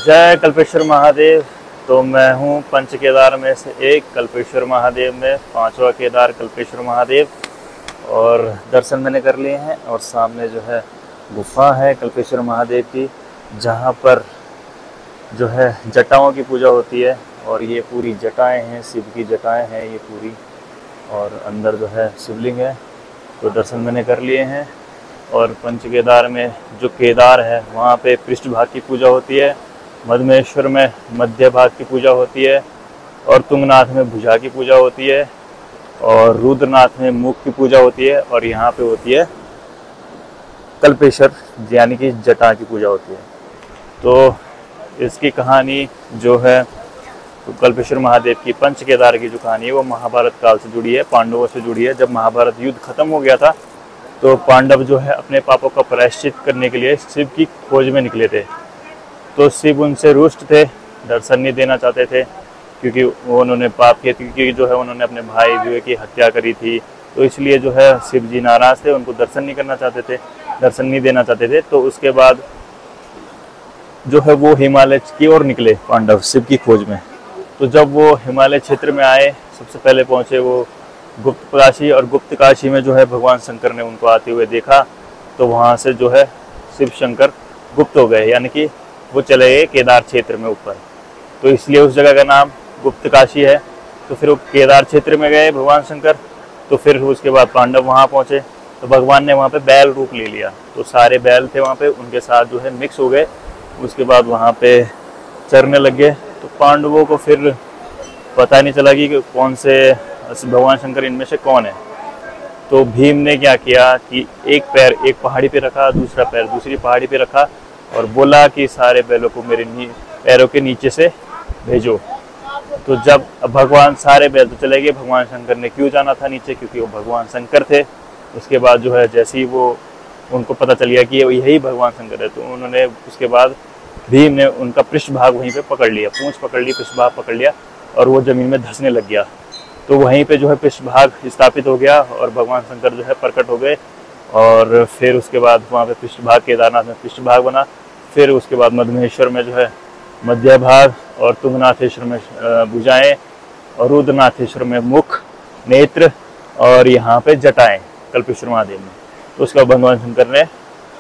जय कल्पेश्वर महादेव। तो मैं हूँ पंच केदार में से एक कल्पेश्वर महादेव में पांचवा केदार कल्पेश्वर महादेव, और दर्शन मैंने कर लिए हैं। और सामने जो है गुफा है कल्पेश्वर महादेव की, जहाँ पर जो है जटाओं की पूजा होती है। और ये पूरी जटाएं हैं, शिव की जटाएं हैं ये पूरी, और अंदर जो है शिवलिंग है। तो दर्शन मैंने कर लिए हैं। और पंच केदार में जो केदार है वहाँ पे पृष्ठभाग की पूजा होती है, मधमेश्वर में मध्य भाग की पूजा होती है, और तुंगनाथ में भुजा की पूजा होती है, और रुद्रनाथ में मुख की पूजा होती है, और यहाँ पे होती है कल्पेश्वर यानी कि जटा की पूजा होती है। तो इसकी कहानी जो है तो कल्पेश्वर महादेव की पंच केदार की जो कहानी है वो महाभारत काल से जुड़ी है, पांडवों से जुड़ी है। जब महाभारत युद्ध खत्म हो गया था तो पांडव जो है अपने पापों का प्रायश्चित करने के लिए शिव की खोज में निकले थे। तो शिव उनसे रुष्ट थे, दर्शन नहीं देना चाहते थे, क्योंकि वो उन्होंने पाप किए, क्योंकि जो है उन्होंने अपने भाई विवेक की हत्या करी थी। तो इसलिए जो है शिव जी नाराज थे, उनको दर्शन नहीं करना चाहते थे, दर्शन नहीं देना चाहते थे। तो उसके बाद जो है वो हिमालय की ओर निकले पांडव शिव की खोज में। तो जब वो हिमालय क्षेत्र में आए, सबसे पहले पहुँचे वो गुप्त काशी, और गुप्त काशी में जो है भगवान शंकर ने उनको आते हुए देखा। तो वहाँ से जो है शिव शंकर गुप्त हो गए, यानी कि वो चले गए केदार क्षेत्र में ऊपर। तो इसलिए उस जगह का नाम गुप्त काशी है। तो फिर वो केदार क्षेत्र में गए भगवान शंकर। तो फिर उसके बाद पांडव वहाँ पहुँचे, तो भगवान ने वहाँ पे बैल रूप ले लिया। तो सारे बैल थे वहाँ पे, उनके साथ जो है मिक्स हो गए। उसके बाद वहाँ पे चरने लग गए। तो पांडवों को फिर पता नहीं चला कि कौन से भगवान शंकर इनमें से कौन है। तो भीम ने क्या किया कि एक पैर एक पहाड़ी पे रखा, दूसरा पैर दूसरी पहाड़ी पे रखा, और बोला कि सारे बैलों को मेरे पैरों के नीचे से भेजो। तो जब भगवान सारे बैल तो चले गए, भगवान शंकर ने क्यों जाना था नीचे, क्योंकि वो भगवान शंकर थे। उसके बाद जो है जैसे ही वो उनको पता चल गया कि यही भगवान शंकर है, तो उन्होंने उसके बाद भीम ने उनका पृष्ठभाग वहीं पे पकड़ लिया, पूंछ पकड़ ली, पृष्ठभाग पकड़ लिया, और वो जमीन में धंसने लग गया। तो वहीं पे जो है पृष्ठभाग स्थापित हो गया, और भगवान शंकर जो है प्रकट हो गए। और फिर उसके बाद वहाँ पे पृष्ठभाग, केदारनाथ में पृष्ठभाग बना। फिर उसके बाद मधमेश्वर में जो है मध्य भाग, और तुंगनाथेश्वर में भुजाएं, और रुद्रनाथेश्वर में मुख, नेत्र, और यहाँ पे जटाएं कल्पेश्वर महादेव में। तो उसका भगवान शंकर ने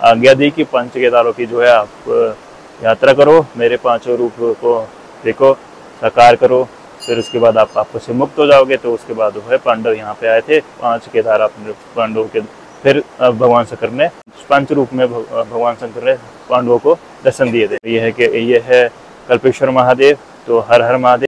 आज्ञा दी कि पंच केदारों की जो है आप यात्रा करो, मेरे पांचों रूप को देखो, साकार करो। फिर उसके बाद आप पापों से मुक्त हो जाओगे। तो उसके बाद जो है पांडव यहाँ पे आए थे, पांच केदार अपने पांडवों के। फिर भगवान शंकर ने पंच रूप में भगवान शंकर ने पांडवों को दर्शन दिए थे। ये है कि ये है कल्पेश्वर महादेव। तो हर हर महादेव।